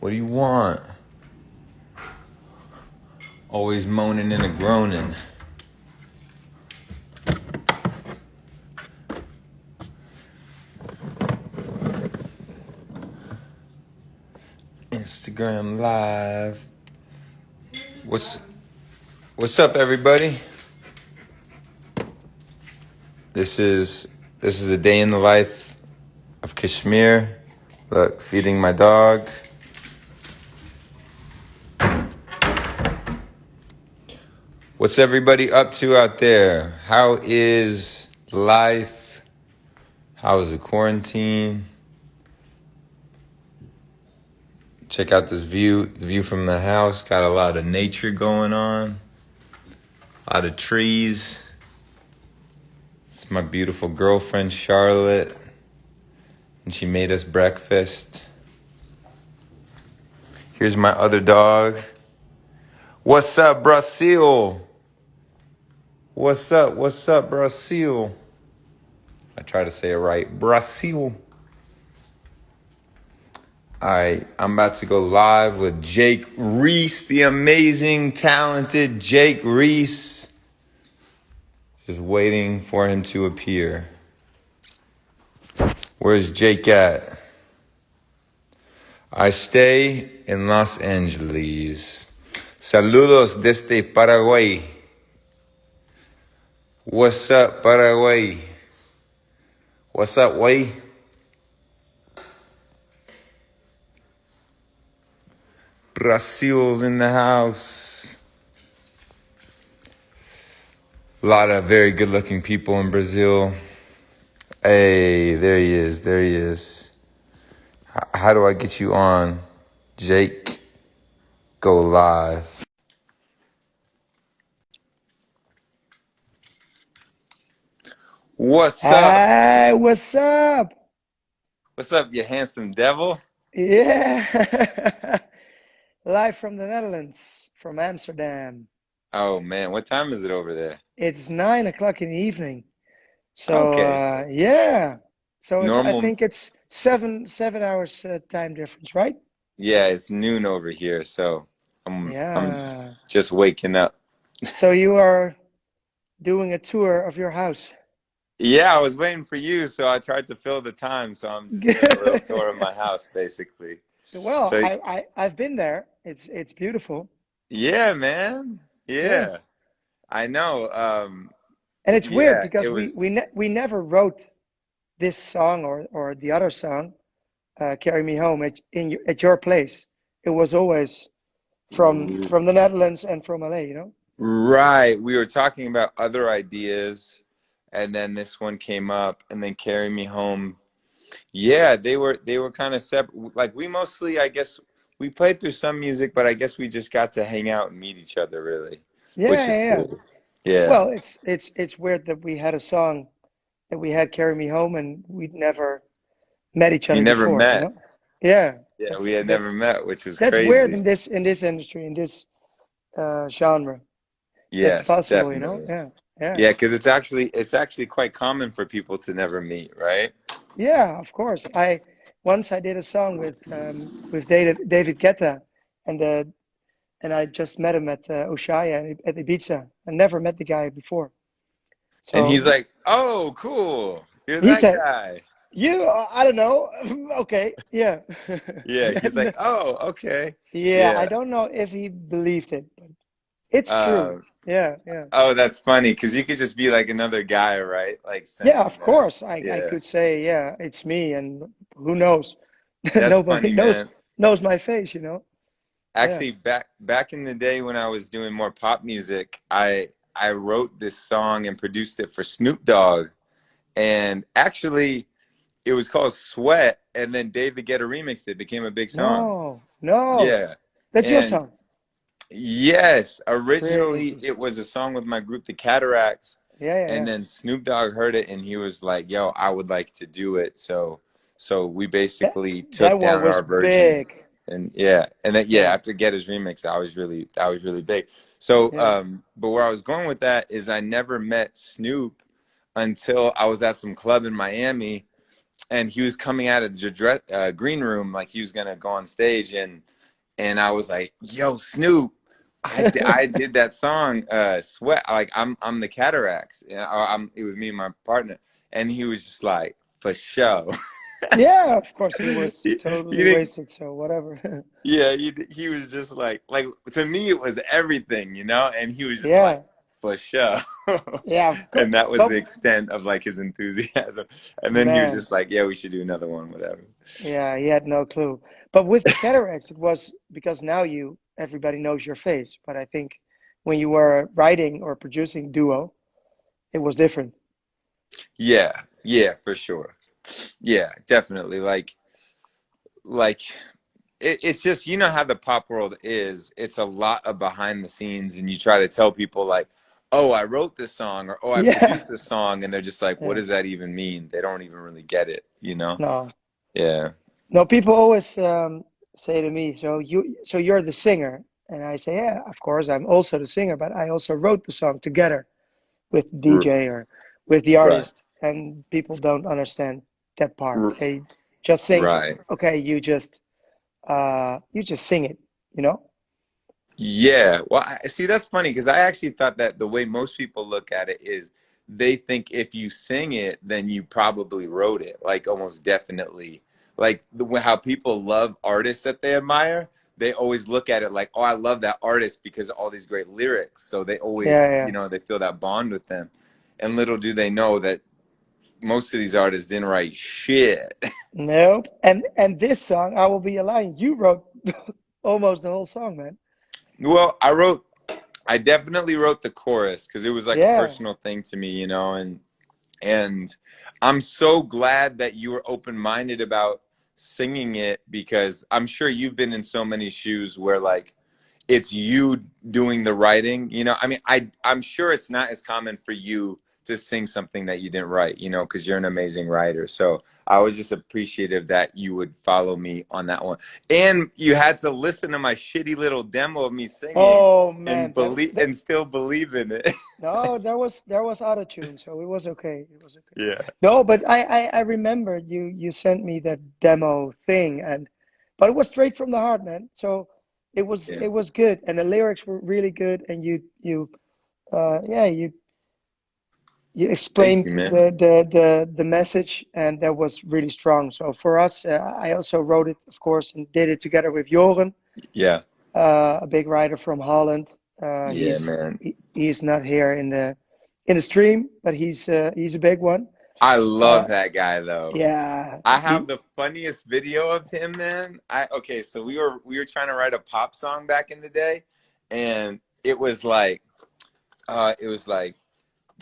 What do you want? Always moaning and a groaning. Instagram Live. What's up, everybody? This is a day in the life of Kshmr. Look, feeding my dog. What's everybody up to out there? How is life? How is the quarantine? Check out this view, the view from the house. Got a lot of nature going on. A lot of trees. It's my beautiful girlfriend, Charlotte. And she made us breakfast. Here's my other dog. What's up, Brazil? What's up, Brazil? I try to say it right. Brazil. All right, I'm about to go live with Jake Reese, the amazing, talented Jake Reese. Just waiting for him to appear. Where's Jake at? I stay in Los Angeles. Saludos desde Paraguay. What's up, Paraguay? What's up, way? Brazil's in the house. A lot of very good-looking people in Brazil. Hey, there he is. How do I get you on? Jake, go live. What's up? Hi, what's up? What's up, you handsome devil? Yeah. Live from the Netherlands, from Amsterdam. Oh, man, what time is it over there? It's 9 o'clock in the evening. So Okay, yeah. I normal. think it's seven hours time difference, right? Yeah, it's noon over here, so I'm Yeah. just waking up. So you are doing a tour of your house. Yeah, I was waiting for you, so I tried to fill the time. So I'm just doing a little tour of my house, basically. Well, So I've been there. It's beautiful. yeah, man. Yeah. Yeah, I know. And it's weird Yeah, it because was we never wrote this song or the other song, "Carry Me Home" at your place. It was always from the Netherlands and from LA, you know? right. We were talking about other ideas, and then this one came up, and then Carry Me Home. Yeah, they were kind of separate. Like we mostly, I guess, we played through some music, but I guess we just got to hang out and meet each other, really, Yeah, which yeah, is yeah. cool. Yeah. Well, it's weird that we had a song that we had "Carry Me Home" and we'd never met each We other never before, you met. know? Yeah, Yeah, we that's had never that's met, which was that's weird crazy. in this industry, in this genre. That's Yes, possible, you know? definitely. Yeah, yeah, Yeah, because it's actually quite common for people to never meet, right? yeah. Of course. I did a song with David Guetta, and I just met him at Ushuaia at Ibiza. I never met the guy before. And So he's like, "Oh, cool. You're he that said, guy." "You, I don't know. Okay, yeah." Yeah, he's like, "Oh, okay." Yeah, I Yeah. don't know if he believed it, but it's true. Um, Yeah, yeah. oh, that's funny because you could just be like another guy, right? Like Yeah, sending of course. I yeah. could say, yeah, it's me, and who knows? That's Nobody funny, man. knows my face, you know? Yeah. Actually, back in the day when I was doing more pop music, I wrote this song and produced it for Snoop Dogg. And actually, it was called Sweat, and then David Guetta remixed it. It became a big song. No, no. Yeah. That's your And song. yes, originally Crazy. it was a song with my group, the Cataracts, Yeah, yeah, and yeah. then Snoop Dogg heard it and he was like, "Yo, I would like to do it." So we That basically that took one down was our version, big. and yeah, and then yeah, Yeah, after Guetta's remix, that was really big. So, yeah. but where I was going with that is I never met Snoop until I was at some club in Miami, and he was coming out of the green room like he was gonna go on stage, and and I was like, "Yo, Snoop, I did that song, Sweat. Like I'm the Cataracts. It was me and my partner, and he was just like, for sure. Yeah, of course he was He totally didn't. wasted, so whatever. Yeah, he was just like to me it was everything, and he was just like Yeah, for sure. yeah, of course. And that was But the extent of like his enthusiasm. And then he was man, just like, yeah, we should do another one, whatever. yeah, he had no clue. But with the cataracts, it was because now everybody knows your face. But I think when you were writing or producing duo, it was different. Yeah, yeah, for sure. Yeah, definitely. Like it's just how the pop world is. It's a lot of behind the scenes, and you try to tell people like, "Oh, I wrote this song," or "Oh, I Yeah, produced this song," and they're just like, "What yeah. does that even mean?" They don't even really get it, No, Yeah. no. People always say to me, so you're the singer," and I say, "Yeah, of course, I'm also the singer, but I also wrote the song together with the R- DJ or with the right. artist," and people don't understand that part. R- They just think, right. okay, you just sing it, you know? Yeah. Well, see, that's funny because I actually thought that the way most people look at it is they think if you sing it, then you probably wrote it, like almost definitely. Like how people love artists that they admire, they always look at it like, oh, I love that artist because of all these great lyrics. So they Yeah, always, yeah. they feel that bond with them. And little do they know that most of these artists didn't write shit. Nope. And this song, I Will Be a Lion, you wrote almost the whole song, man. Well, I definitely wrote the chorus because it was like a Yeah. personal thing to me, and I'm so glad that you were open-minded about singing it because I'm sure you've been in so many shoes where like it's you doing the writing. I mean, I'm sure it's not as common for you to sing something that you didn't write, because you're an amazing writer. So I was just appreciative that you would follow me on that one. And you had to listen to my shitty little demo of me singing Oh and man, believe and still believe in it. no, there was auto tune, so it was okay. It was okay. Yeah. No, but I remember you sent me that demo thing, but it was straight from the heart, man. So Yeah. it was good, and the lyrics were really good, and yeah, you Thank explained you, man. the message, and that was really strong. So for us, I also wrote it, of course, and did it together with Joren, Yeah. a big writer from Holland. Yeah, man. He's not here in the stream, but he's a big one. I Uh, love that guy though. yeah, I have the funniest video of him, man. I Okay, so we were trying to write a pop song back in the day, and it was like,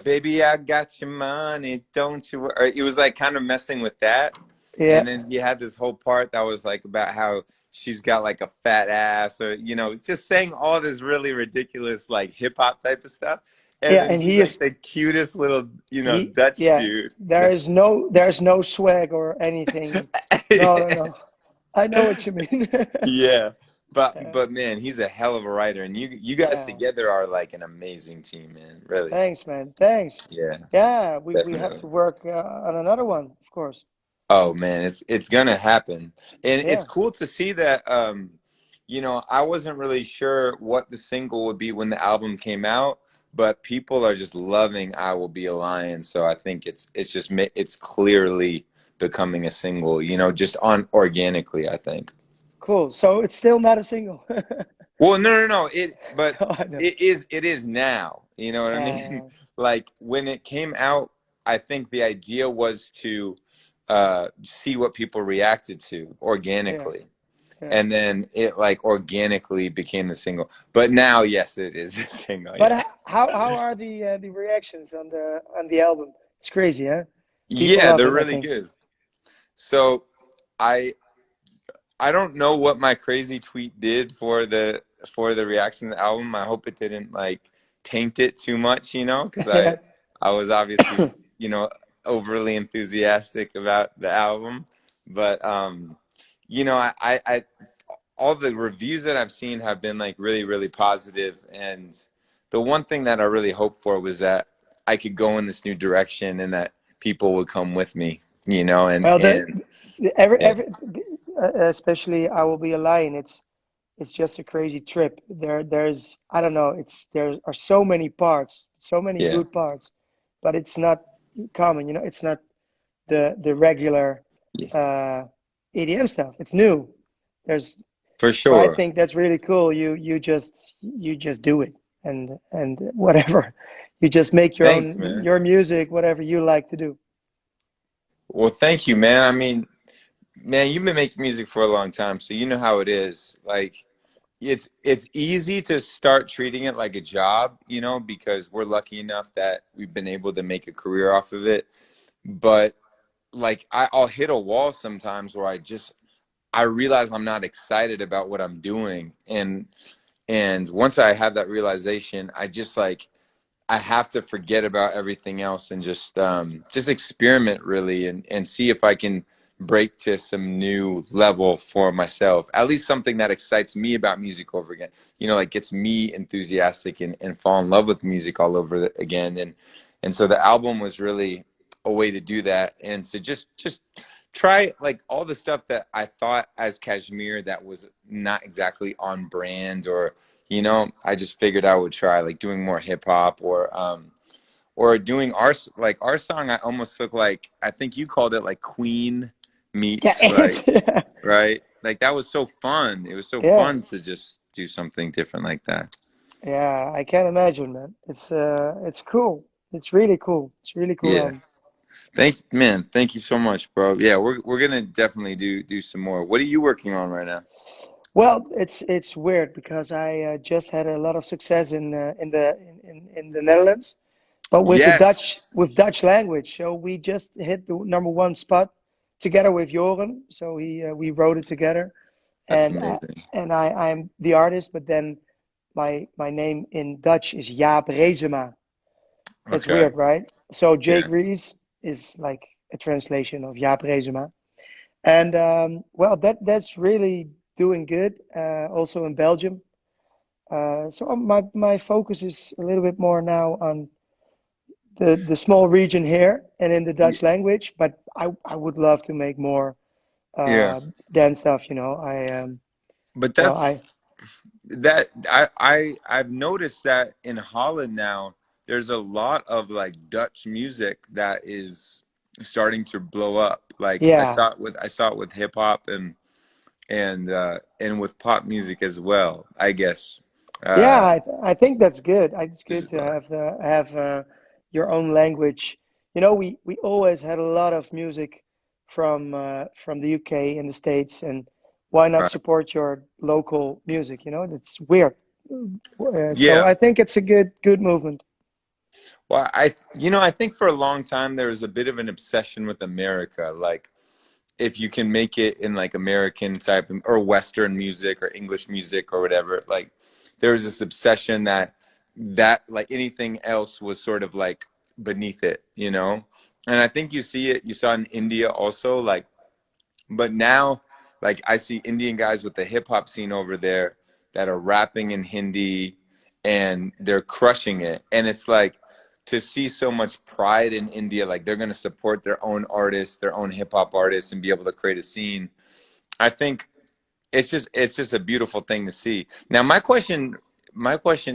baby, I got your money, don't you? Or it was like kind of messing with that, yeah, and then he had this whole part that was like about how she's got like a fat ass, or it's just saying all this really ridiculous like hip hop type of stuff. And yeah, then and he's like the cutest little Dutch yeah, dude. there's there's no swag or anything. No, no, no. I know what you mean. Yeah, but Uh, but man, he's a hell of a writer, and you guys yeah. together are like an amazing team, man. Really. Thanks, man. Thanks. Yeah, Yeah, we have definitely. to work on another one, of course. Oh man, it's gonna happen, and it's Yeah. cool to see that. I wasn't really sure what the single would be when the album came out, but people are just loving "I Will Be a Lion," so I think it's clearly becoming a single. Just on organically, I think. Cool. So it's still not a single. Well, no, no, no. But No, I know. it is now. You know what I mean? Yeah, Like when it came out, I think the idea was to see what people reacted to yeah, organically, yeah. and then it like organically became the single. But now, yes, it is the single. But Yeah, how are the reactions on the album? It's crazy, huh? People yeah, love they're it, I really think. good. So I I don't know what my crazy tweet did for the reaction to the album. I hope it didn't like taint it too much, because I Yeah, I was obviously, you know, overly enthusiastic about the album. But I all the reviews that I've seen have been like really, really positive. And the one thing that I really hoped for was that I could go in this new direction and that people would come with me, you know, and well, and the every yeah. especially I Will Be a Lion. it's just a crazy trip. There's I don't know. There are so many parts, so many Yeah, good parts, but it's not common. You know, it's not the regular yeah, uh, EDM stuff. It's new. There's for so I sure. think that's really cool. You just do it and whatever. You just make Thanks, man. your music, whatever you like to do. Well, thank you, man. I mean, man, you've been making music for a long time, so you know how it is. Like, it's easy to start treating it like a job, you know, because we're lucky enough that we've been able to make a career off of it. But like, I'll hit a wall sometimes where I realize I'm not excited about what I'm doing, and once I have that realization, I just like I have to forget about everything else and just experiment really and see if I can break to some new level for myself. At least something that excites me about music over again. You know, like gets me enthusiastic and fall in love with music all over again. And so the album was really a way to do that and to just try like all the stuff that I thought as Kashmir that was not exactly on brand or you know, I just figured I would try like doing more hip hop or doing like our song. I almost took like I think you called it like Queen Yeah, meets like it's yeah, right. Like that was so fun. It was so yeah, fun to just do something different like that. yeah. I can imagine, man. It's cool. It's really cool. It's a really cool Yeah. album. Thank you so much, bro. Yeah, we're gonna definitely do some more. What are you working on right now? Well, it's weird because I just had a lot of success in the Netherlands, but Yes, with Dutch language. So we just hit the number one spot together with Joren. So we wrote it together, that's and amazing. I'm the artist, but then my name in Dutch is Jaap Reesema. It's Okay. weird, right? So Jake Yeah. Reese is like a translation of Jaap Reesema. And well, that's really doing good. Also in Belgium. So my focus is a little bit more now on the small region here and in the Yeah. Dutch language. But I would love to make more Yeah. dance stuff. You know, But well that's I that I've noticed that in Holland now there's a lot of like Dutch music that is starting to blow up. Like yeah I saw it with hip hop and with pop music as well. I guess yeah uh, I think that's good. It's this good is to why. have your own language. You know, we always had a lot of music from the UK and the States, and why not Right. support your local music? You know, that's weird. So Yeah. I think it's a good movement. Well, I think for a long time there was a bit of an obsession with America. Like if you can make it in like American type or Western music or English music or whatever, like there was this obsession that like anything else was sort of like beneath it, you know? And I think you saw in India also, like but now, like I see Indian guys with the hip hop scene over there that are rapping in Hindi and they're crushing it. And it's like to see so much pride in India, like they're gonna support their own artists, their own hip hop artists, and be able to create a scene. I think it's just a beautiful thing to see. Now, my question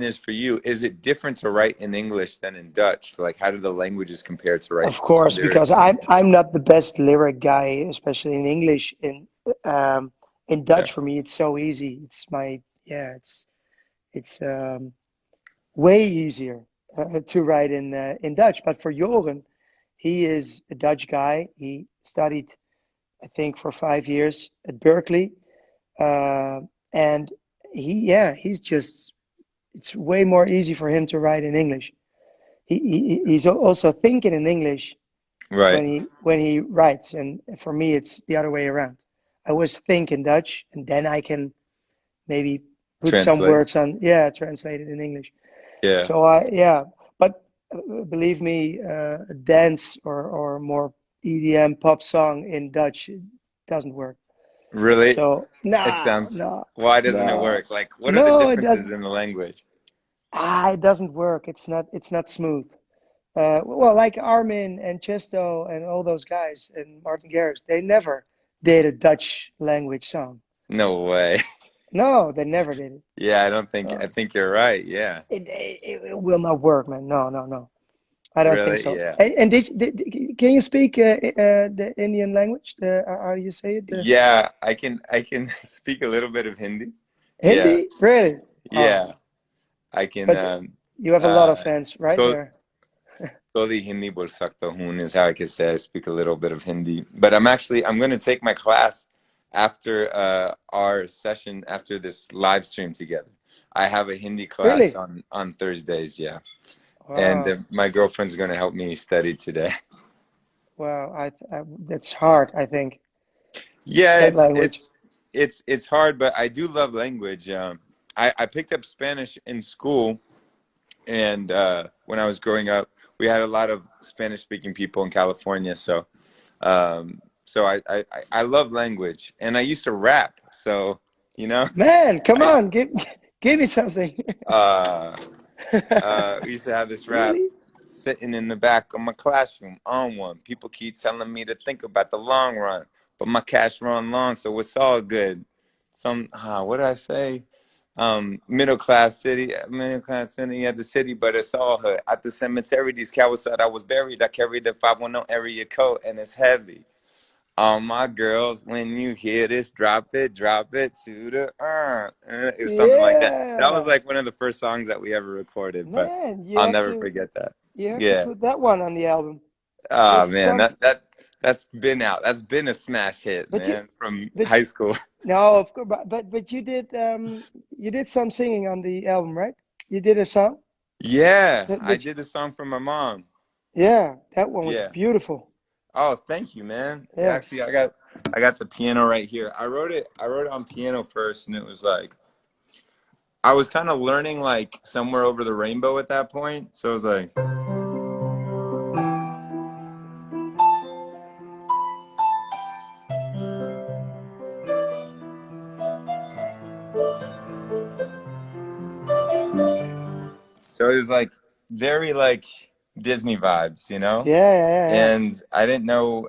is for you: is it different to write in English than in Dutch? Like, how do the languages compare to write Of course, because lyrics in? I'm not the best lyric guy, especially in English. Um, in Yeah, Dutch, for me, it's so easy. It's my yeah, it's way easier to write in Dutch. But for Joren, he is a Dutch guy. He studied, I think, for 5 years at Berkeley, uh, and he's just it's way more easy for him to write in English. He's also thinking in English right. when he writes, and for me, it's the other way around. I always think in Dutch, and then I can maybe put some Translate. words on, yeah, translate it in English. Yeah. So yeah, but believe me, a dance or more EDM pop song in Dutch it doesn't work. Really? So It no, sounds. no, Why doesn't it no, work? Like, what are the no, it differences doesn't. in the language? It doesn't work. It's not smooth. Well, like Armin and Chesto and all those guys and Martin Garrix, they never did a Dutch language song. No way. No, they never did it. Yeah, I don't think. I No, think you're right. Yeah. it will not work, man. No, no, no. I don't think Really? so. Yeah. And can you speak the Indian language? How do you say it? The Yeah, I can speak a little bit of Hindi. Yeah. Hindi? Really? Yeah. Oh, I can but you have a lot of uh fans right to there. totally Hindi bol sakta hoon is how I can say I speak a little bit of Hindi. But I'm going to take my class after our session after this live stream together. I have a Hindi class Really? on Thursdays, yeah. And Wow. my girlfriend's going to help me study today. Wow. That's hard, I think, Yeah, that language. it's hard, but I do love language. I picked up Spanish in school, and when I was growing up, we had a lot of Spanish speaking people in California. So I love language, and I used to rap. So you know, Man, come I on, give me something. uh, we used to have this rap Really? sitting in the back of my classroom on one. People keep telling me to think about the long run, but my cash run long, so it's all good. What did I say? Middle class city at the city, but it's all hood. At the cemetery, these cowards said I was buried. I carried the 510 area code, and it's heavy. All my girls, when you hear this, drop it to the it was something like that. That was Yeah. like one of the first songs that we ever recorded, but Man, I'll never forget that. you have to Yeah. put that one on the album. Oh There's man, some, that's been out. That's been a smash hit, but you, man, from but high school. no, of course, but you did some singing on the album, right? You did a song. Yeah, So, I but did a song for my mom. yeah, that one was Yeah. beautiful. Oh, thank you, man. Yeah, Yeah. actually, I got the piano right here. I wrote it on piano first, and it was like I was kind of learning like somewhere over the rainbow at that point. So it was like, so it was like very like Disney vibes, you know? Yeah, yeah, yeah, yeah. And I didn't know,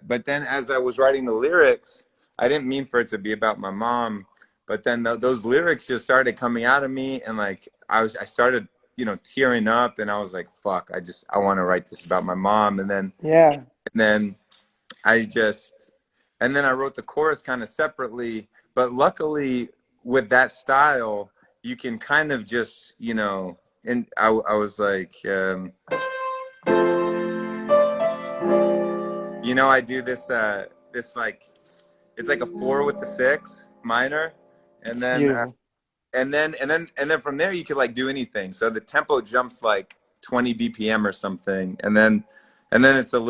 but then as I was writing the lyrics, I didn't mean for it to be about my mom, but then those lyrics just started coming out of me, and like I started, tearing up, and I was like, fuck, I want to write this about my mom, Yeah. and then I just, and then I wrote the chorus kind of separately, but luckily with that style, you can kind of just, and I was like, I do this like, it's like a four with the six minor, and It's then, beautiful. from there you could like do anything. So the tempo jumps like 20 BPM or something. And then it's a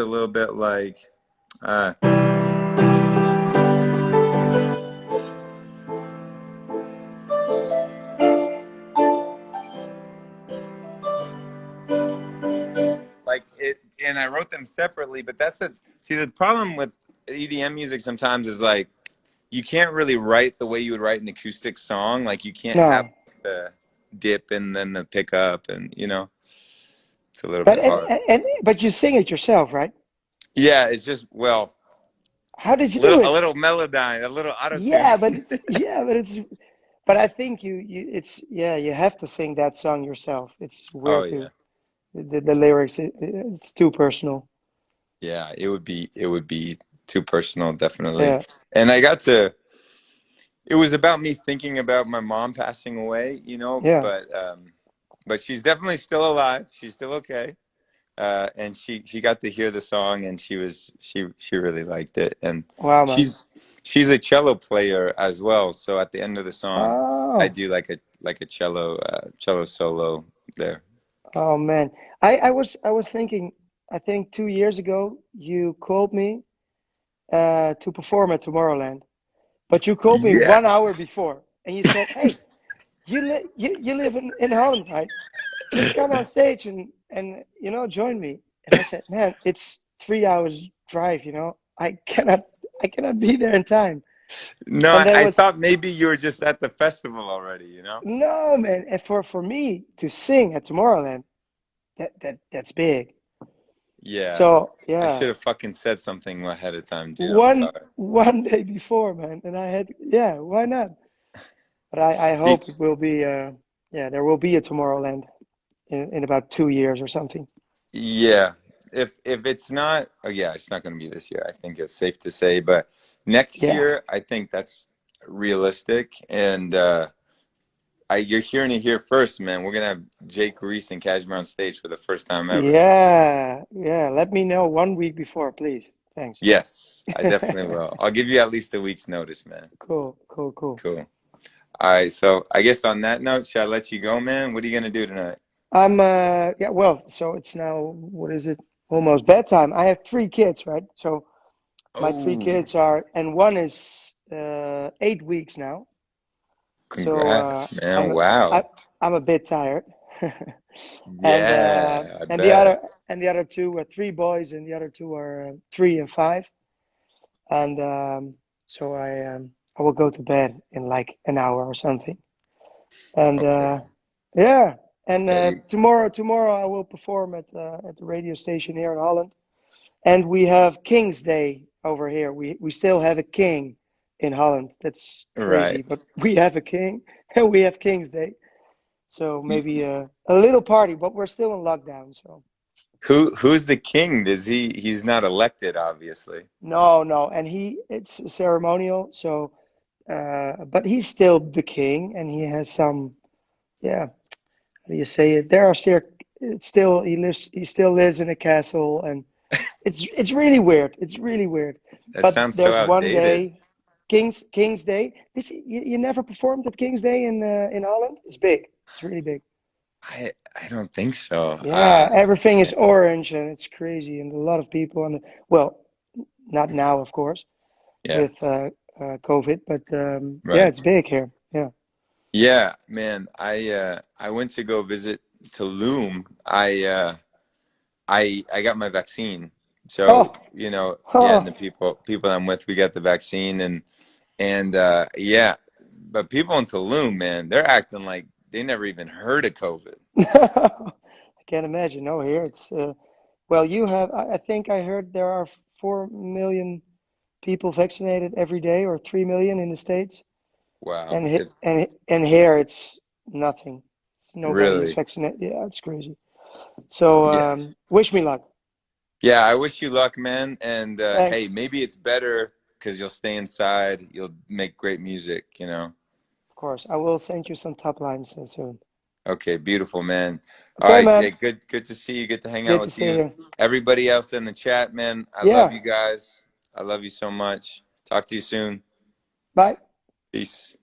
little bit like, uh, like it, and I wrote them separately, but see, the problem with EDM music sometimes is like you can't really write the way you would write an acoustic song. Like you can't have No, the dip and then the pickup, and it's a little but bit hard. but you sing it yourself, right? Yeah, it's just, well, How did you do a it? little melodyne, a little auto tune. But I think it's yeah, you have to sing that song yourself. It's Oh weird yeah, to the lyrics. It's too personal. yeah. It would be too personal, definitely. Yeah, And I got to. It was about me thinking about my mom passing away, yeah. but she's definitely still alive. She's still okay. And she got to hear the song, and she really liked it. And Wow, man. she's a cello player as well. So at the end of the song, I Oh, do like a cello solo there. oh man. I was thinking. I think 2 years ago you called me to perform at Tomorrowland, but you called me 1 hour Yes. before, and you said, "Hey, you live in Holland, right? Just come on stage and join me." And I said, "Man, it's 3 hours drive, I cannot be there in time." No, And that I was thought maybe you were just at the festival already. no, man. And for me to sing at Tomorrowland, that's big. Yeah. So I should yeah, have fucking said something ahead of time, dude. I'm one sorry. one day before, man, and I had, yeah, why not? But I Be- hope it will be. Yeah, there will be a Tomorrowland in about 2 years or something. yeah. If it's not, oh yeah, it's not going to be this year. I think it's safe to say, but next Yeah, year, I think that's realistic. And you're hearing it here first, man. We're gonna have Jake Reese and Kashmir on stage for the first time ever. yeah, yeah. Let me know 1 week before, please. Thanks. Yes, I definitely will. I'll give you at least a week's notice, man. Cool, cool, cool. Cool. All right, so I guess on that note, shall I let you go, man? What are you gonna do tonight? Yeah, well, so it's now, what is it? Almost bedtime. I have 3 kids, right? So my three Oh, kids are, and one is 8 weeks now. So congrats, man. I'm I, Wow. I'm a bit tired. And Yeah, I and the bet. other two are 3 boys, and the other two are 3 and 5. And so I will go to bed in like an hour or something. And Okay. yeah, and Yeah, you, tomorrow I will perform at the radio station here in Holland. And we have King's Day over here. We still have a king in Holland. That's right. crazy, but we have a king and we have King's Day. So You, maybe a little party, but we're still in lockdown. So who's the king? Does he's not elected, obviously. no, no, and it's ceremonial. So, but he's still the king, and he has some, yeah. How do you say it? There are still, it's still he still lives in a castle, and it's really weird. It's really weird. That But sounds so there's one outdated. day, King's Day. You never performed at King's Day in Holland? It's big. It's really big. I don't think so. Yeah, everything is orange and it's crazy, and a lot of people. And well, not now, of course, Yeah, with COVID, but yeah, right. it's big here. Yeah. Yeah, man. I went to go visit Tulum. I got my vaccine. So, Oh, yeah, and oh. the people I'm with, we got the vaccine and yeah. But people in Tulum, man, they're acting like they never even heard of COVID. I can't imagine. No, here it's well, you have. I think I heard there are 4 million people vaccinated every day, or 3 million in the States, Wow. and It here it's nothing. It's, nobody is really. vaccinated. Yeah, it's crazy. So Yeah. wish me luck. Yeah, I wish you luck, man. And hey, Thanks. maybe it's better because you'll stay inside. You'll make great music. Of course, I will send you some top lines soon. Okay, beautiful, man. All Okay, right, man. Jake. Good to see you. Good to hang out Good to with see you. you. Everybody else in the chat, man. I love Yeah. you guys. I love you so much. Talk to you soon. Bye. Peace.